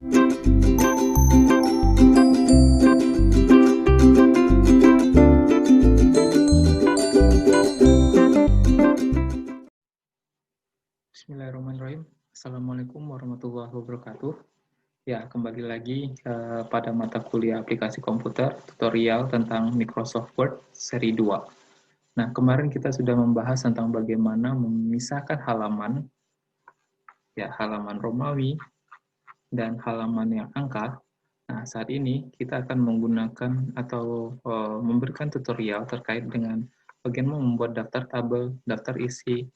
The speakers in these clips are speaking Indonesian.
Bismillahirrahmanirrahim. Assalamualaikum warahmatullahi wabarakatuh. Ya, kembali lagi pada mata kuliah aplikasi komputer, tutorial tentang Microsoft Word seri 2. Nah, kemarin kita sudah membahas tentang bagaimana memisahkan halaman, ya halaman Romawi dan halaman yang angka. Nah, saat ini kita akan menggunakan atau memberikan tutorial terkait dengan bagaimana membuat daftar tabel, daftar isi,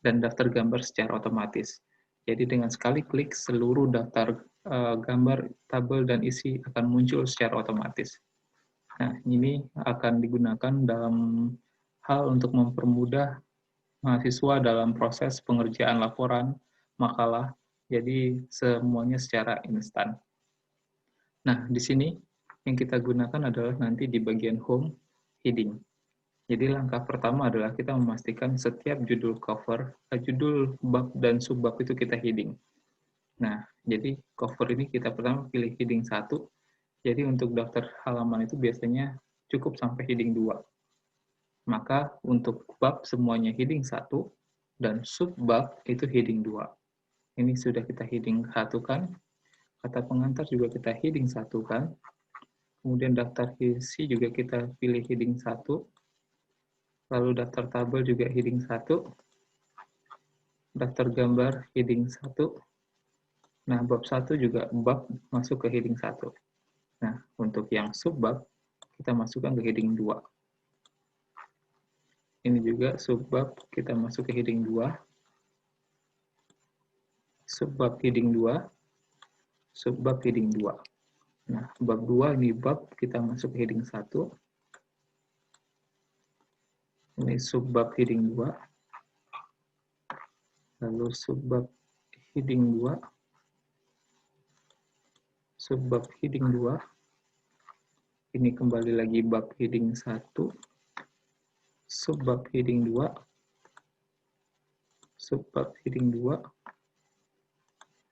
dan daftar gambar secara otomatis. Jadi dengan sekali klik seluruh daftar gambar, tabel, dan isi akan muncul secara otomatis. Nah, ini akan digunakan dalam hal untuk mempermudah mahasiswa dalam proses pengerjaan laporan, makalah, jadi semuanya secara instan. Nah, di sini yang kita gunakan adalah nanti di bagian home, heading. Jadi langkah pertama adalah kita memastikan setiap judul cover, judul bab dan subbab itu kita heading. Nah, jadi cover ini kita pertama pilih heading 1. Jadi untuk daftar halaman itu biasanya cukup sampai heading 2. Maka untuk bab semuanya heading 1 dan subbab itu heading 2. Ini sudah kita heading 1 kan. Kata pengantar juga kita heading 1 kan. Kemudian daftar isi juga kita pilih heading 1. Lalu daftar tabel juga heading 1, daftar gambar heading 1, nah bab 1 juga bab masuk ke heading 1. Nah, untuk yang subbab, kita masukkan ke heading 2. Ini juga subbab, kita masuk ke heading 2, subbab heading 2, subbab heading 2. Nah, bab 2 ini bab, kita masuk ke heading 1, ini subbab heading 2, lalu subbab heading 2, subbab heading 2, ini kembali lagi bab heading 1, subbab heading 2, subbab heading 2,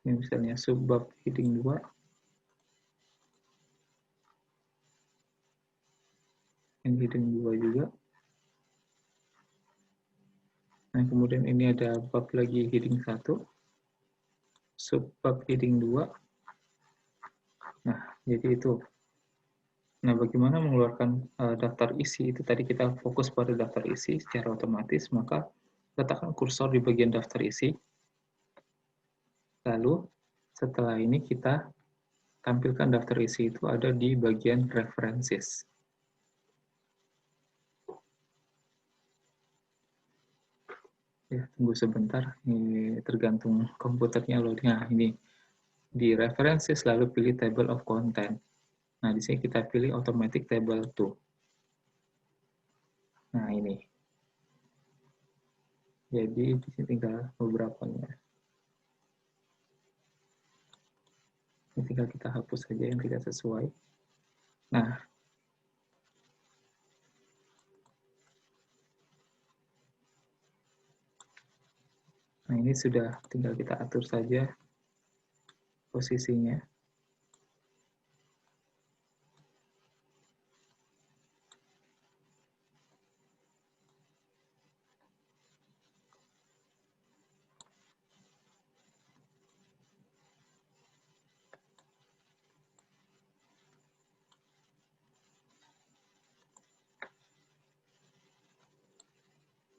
ini misalnya subbab heading 2, ini heading 2 juga. Nah, kemudian ini ada bab lagi heading 1, subbab heading 2. Nah, jadi itu. Nah, bagaimana mengeluarkan daftar isi? Itu tadi kita fokus pada daftar isi secara otomatis, maka letakkan kursor di bagian daftar isi. Lalu, setelah ini kita tampilkan daftar isi itu ada di bagian references. Ya, tunggu sebentar, ini tergantung komputernya loh. Nah, ini di references lalu pilih table of content. Nah, di sini kita pilih automatic table to. Nah, ini. Jadi di sini tinggal beberapanya. Ini tinggal kita hapus saja yang tidak sesuai. Nah, ini sudah tinggal kita atur saja posisinya.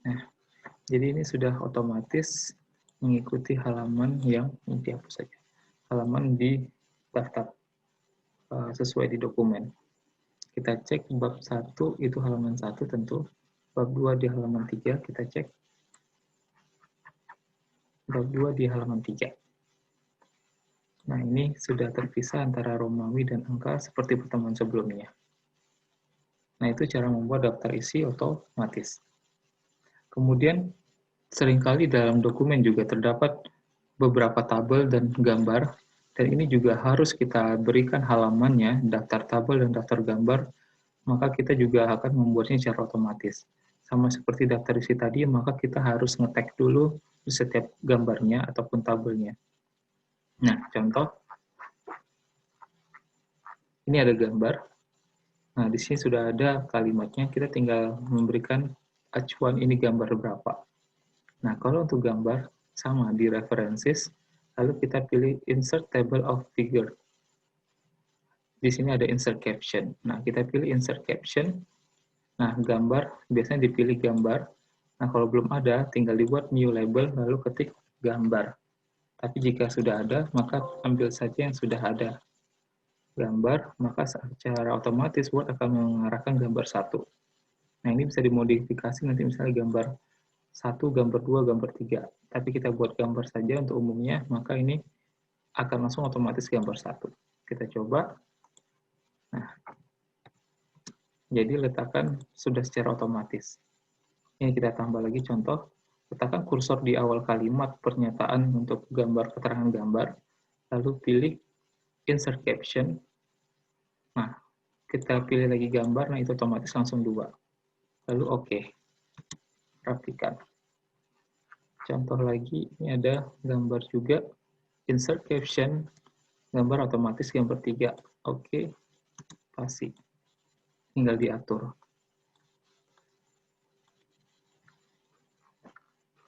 Nah, jadi ini sudah otomatis mengikuti halaman yang dihapus saja. Halaman di daftar sesuai di dokumen. Kita cek bab 1 itu halaman 1 tentu. Bab 2 di halaman 3 kita cek. Bab 2 di halaman 3. Nah, ini sudah terpisah antara Romawi dan angka seperti pertemuan sebelumnya. Nah, itu cara membuat daftar isi otomatis. Kemudian, seringkali dalam dokumen juga terdapat beberapa tabel dan gambar, dan ini juga harus kita berikan halamannya, daftar tabel dan daftar gambar, maka kita juga akan membuatnya secara otomatis. Sama seperti daftar isi tadi, maka kita harus nge-tag dulu setiap gambarnya ataupun tabelnya. Nah, contoh, Ini ada gambar. Nah, di sini sudah ada kalimatnya, kita tinggal memberikan acuan ini gambar berapa. Nah, kalau untuk gambar, sama di references, lalu kita pilih insert table of figure. Di sini ada insert caption. Nah, kita pilih insert caption. Nah, gambar, biasanya dipilih gambar. Nah, kalau belum ada, tinggal dibuat new label, lalu ketik gambar. Tapi jika sudah ada, maka ambil saja yang sudah ada gambar, maka secara otomatis Word akan mengarahkan gambar satu. Nah, ini bisa dimodifikasi nanti misalnya gambar 1, gambar 2, gambar 3. Tapi kita buat gambar saja untuk umumnya, maka ini akan langsung otomatis gambar satu. Kita coba. Nah, jadi letakkan sudah secara otomatis. Ini kita tambah lagi contoh. Letakkan kursor di awal kalimat pernyataan untuk gambar keterangan gambar. Lalu pilih insert caption. Nah, kita pilih lagi gambar, nah itu otomatis langsung 2. Lalu oke. Rapikan. Contoh lagi, ini ada gambar juga. Insert caption, gambar otomatis gambar 3. Oke, pasti. Tinggal diatur.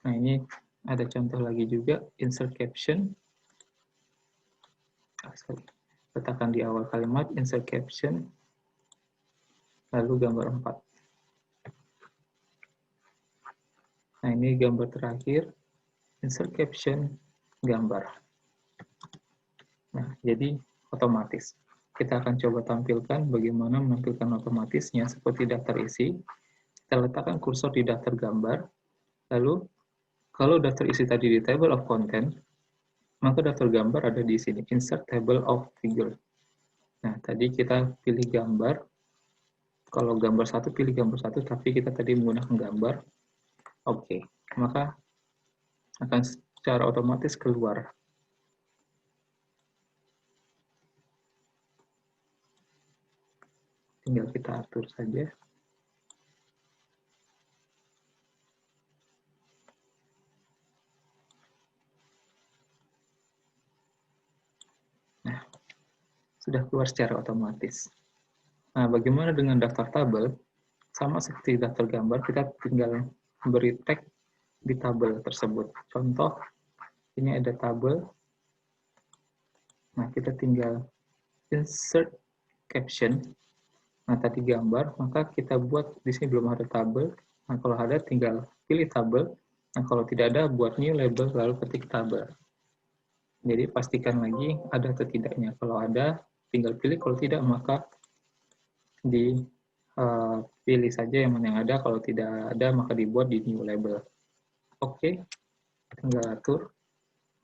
Nah, ini ada contoh lagi juga, insert caption. Letakkan di awal kalimat, insert caption, lalu gambar 4. Nah, ini gambar terakhir, insert caption, gambar. Nah, jadi otomatis. Kita akan coba tampilkan bagaimana menampilkan otomatisnya seperti daftar isi. Kita letakkan kursor di daftar gambar, lalu kalau daftar isi tadi di table of content, maka daftar gambar ada di sini, insert table of figure. Nah, tadi kita pilih gambar. Kalau gambar satu, pilih gambar satu, tapi kita tadi menggunakan gambar. Oke, maka akan secara otomatis keluar. Tinggal kita atur saja. Nah, sudah keluar secara otomatis. Nah, bagaimana dengan daftar tabel? Sama seperti daftar gambar, kita tinggal beri tag di tabel tersebut. Contoh, ini ada tabel. Nah, kita tinggal insert caption. Nah, tadi gambar, maka kita buat di sini belum ada tabel. Nah, kalau ada tinggal pilih tabel. Nah, kalau tidak ada, buat new label, lalu ketik tabel. Jadi, pastikan lagi ada atau tidaknya. Kalau ada, tinggal pilih. Kalau tidak, maka dipilih saja yang mana yang ada. Kalau tidak ada, maka dibuat di new label. Oke, tinggal atur.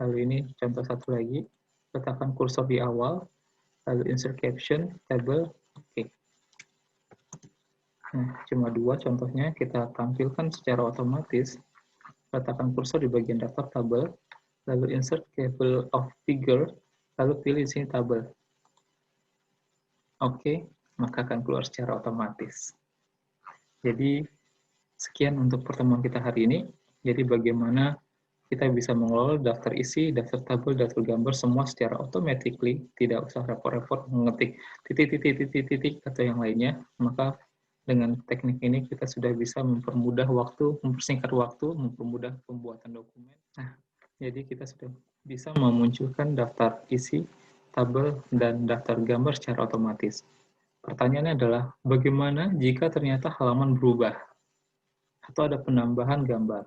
Lalu ini contoh satu lagi. Letakkan kursor di awal, lalu insert caption, table. Oke. Nah, cuma 2 contohnya, kita tampilkan secara otomatis. Letakkan kursor di bagian daftar tabel, lalu insert table of figure, lalu pilih di sini tabel. Oke, maka akan keluar secara otomatis. Jadi, sekian untuk pertemuan kita hari ini. Jadi, bagaimana kita bisa mengelola daftar isi, daftar tabel, daftar gambar, semua secara automatically, tidak usah repot-repot mengetik titik-titik atau yang lainnya. Maka dengan teknik ini kita sudah bisa mempermudah waktu, mempersingkat waktu, mempermudah pembuatan dokumen. Nah, jadi kita sudah bisa memunculkan daftar isi, tabel, dan daftar gambar secara otomatis. Pertanyaannya adalah, bagaimana jika ternyata halaman berubah? Atau ada penambahan gambar?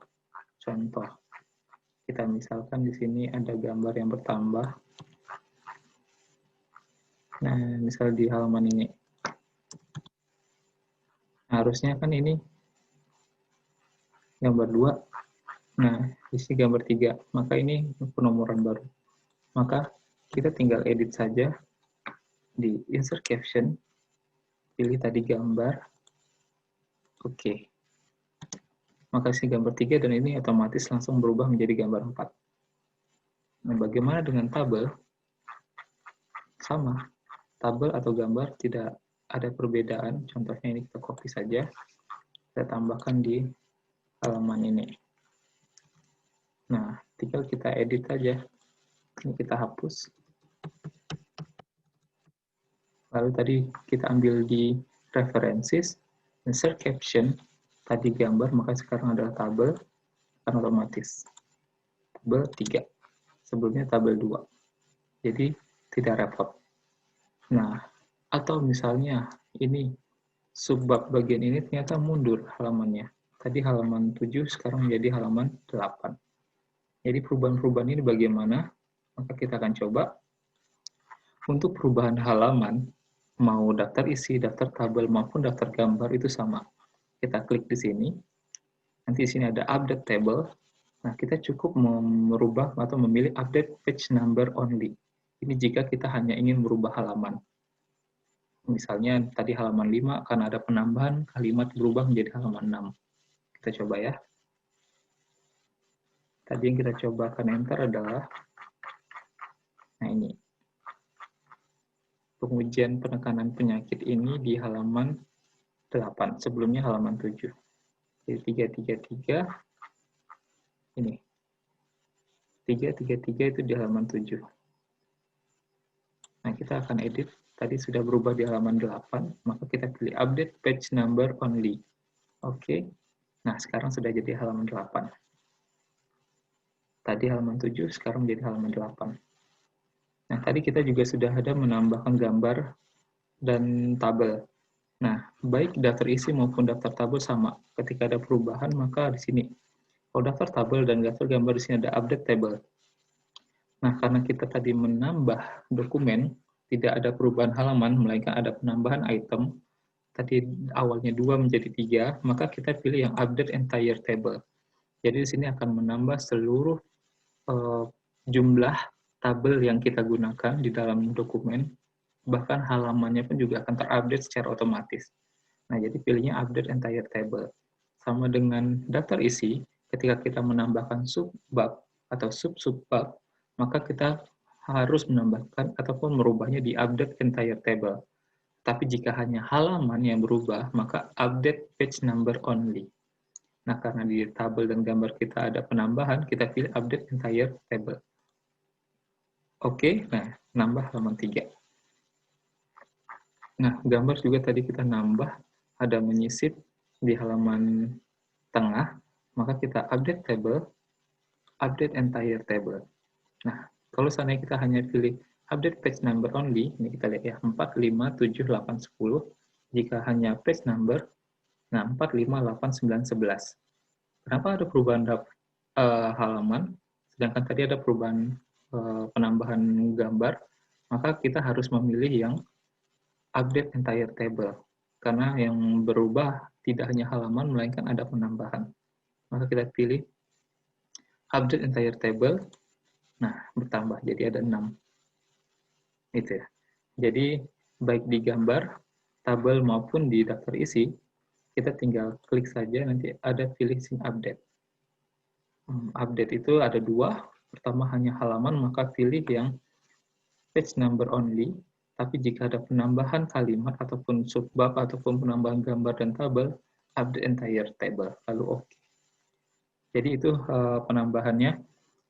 Contoh, kita misalkan di sini ada gambar yang bertambah. Nah, misal di halaman ini. Nah, harusnya kan ini gambar 2. Nah, isi gambar 3. Maka ini penomoran baru. Maka kita tinggal edit saja di insert caption. Pilih tadi gambar. Oke. Maka isi gambar 3 dan ini otomatis langsung berubah menjadi gambar 4. Nah, bagaimana dengan tabel? Sama. Tabel atau gambar tidak ada perbedaan. Contohnya ini kita copy saja. Kita tambahkan di halaman ini. Nah, tinggal kita edit saja. Ini kita hapus. Lalu tadi kita ambil di references, insert caption, tadi gambar, maka sekarang adalah tabel, akan otomatis. Tabel 3, sebelumnya tabel 2. Jadi tidak repot. Nah, atau misalnya ini subbab bagian ini ternyata mundur halamannya. Tadi halaman 7 sekarang menjadi halaman 8. Jadi perubahan-perubahan ini bagaimana? Maka kita akan coba. Untuk perubahan halaman, mau daftar isi, daftar tabel, maupun daftar gambar itu sama. Kita klik di sini. Nanti di sini ada update table. Nah, kita cukup merubah atau memilih update page number only. Ini jika kita hanya ingin merubah halaman. Misalnya tadi halaman 5 akan ada penambahan kalimat berubah menjadi halaman 6. Kita coba ya. Tadi yang kita coba akan enter adalah, nah ini, pengujian penekanan penyakit ini di halaman 8, sebelumnya halaman 7. Jadi 333, ini. 333 itu di halaman 7. Nah, kita akan edit. Tadi sudah berubah di halaman 8, maka kita pilih update page number only. Oke. Nah, sekarang sudah jadi halaman 8. Tadi halaman 7, sekarang menjadi halaman 8. Nah, tadi kita juga sudah ada menambahkan gambar dan tabel. Nah, baik daftar isi maupun daftar tabel sama. Ketika ada perubahan, maka di sini. Kalau daftar tabel dan daftar gambar, di sini ada update table. Nah, karena kita tadi menambah dokumen, tidak ada perubahan halaman, melainkan ada penambahan item. Tadi awalnya 2 menjadi 3, maka kita pilih yang update entire table. Jadi di sini akan menambah seluruh jumlah tabel yang kita gunakan di dalam dokumen, bahkan halamannya pun juga akan terupdate secara otomatis. Nah, jadi pilihnya update entire table. Sama dengan daftar isi, ketika kita menambahkan subbab atau sub-subbab, maka kita harus menambahkan ataupun merubahnya di update entire table. Tapi jika hanya halaman yang berubah, maka update page number only. Nah, karena di tabel dan gambar kita ada penambahan, kita pilih update entire table. Oke, nah, nambah halaman 3. Nah, gambar juga tadi kita nambah, ada menyisip di halaman tengah, maka kita update table, update entire table. Nah, kalau seandainya kita hanya pilih update page number only, ini kita lihat ya, 4, 5, 7, 8, 10. Jika hanya page number, nah 4, 5, 8, 9, 11. Kenapa ada perubahan halaman, sedangkan tadi ada perubahan penambahan gambar, maka kita harus memilih yang update entire table. Karena yang berubah tidak hanya halaman, melainkan ada penambahan. Maka kita pilih update entire table. Nah, bertambah, jadi ada 6. Itu ya. Jadi, baik di gambar, tabel, maupun di daftar isi, kita tinggal klik saja, nanti ada pilih sing update. Update itu ada 2. Pertama hanya halaman, maka pilih yang page number only. Tapi jika ada penambahan kalimat, ataupun subbab, ataupun penambahan gambar dan tabel, update entire table. Lalu oke. Jadi itu penambahannya.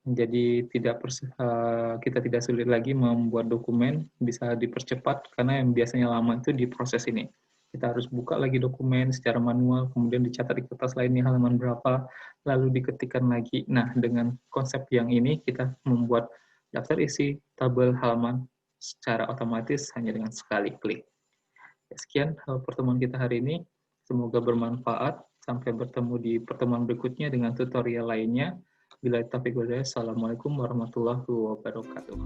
Jadi kita tidak sulit lagi membuat dokumen, bisa dipercepat karena yang biasanya lama itu di proses ini. Kita harus buka lagi dokumen secara manual, kemudian dicatat di kertas lainnya halaman berapa, lalu diketikkan lagi. Nah, dengan konsep yang ini kita membuat daftar isi, tabel, halaman secara otomatis hanya dengan sekali klik. Sekian pertemuan kita hari ini. Semoga bermanfaat. Sampai bertemu di pertemuan berikutnya dengan tutorial lainnya. Bila taufiq wal hidayah. Assalamualaikum warahmatullahi wabarakatuh.